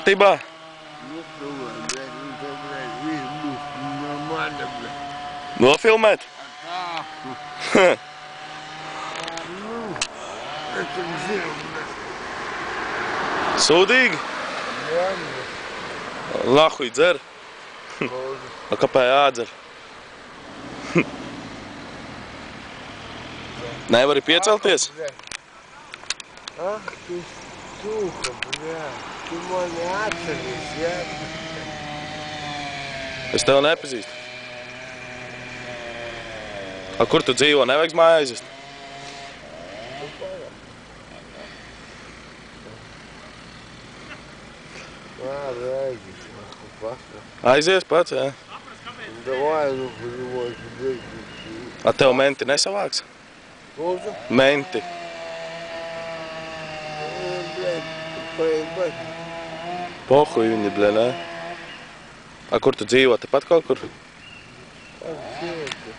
kārtībā? Nofilmēt? Sūdīgi? Nahuj dzer. A kāpēc jādzer? Nevari piecelties? Ах ты сука, бля, ты mani atceries, ja? Es tev nepazīstu. A, kur tu dzīvo? Nevajag mājā aizvest? Ладно, aizies, pasta. Aizies pats, jā. Давай, ну, понимаешь, блядь. A, tev menti nesavāks? Тоже? Menti. Блядь, поебать. Pohuj viņi, bļa, ne? A, kur tu dzīvo? Tepat kaut kur? Как все это?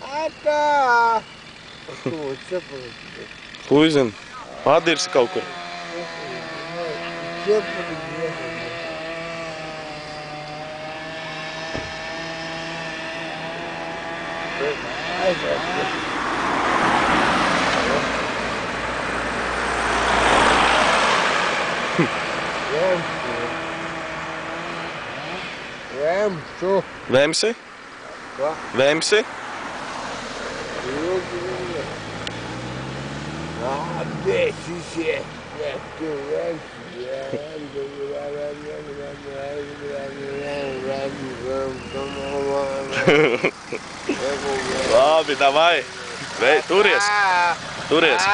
Ата! Что, что происходит? Huizin, padirsi kaut kur. Что происходит? Что? Vemsi? Ko? Vemsi? Labi, davai. Turies. Turies.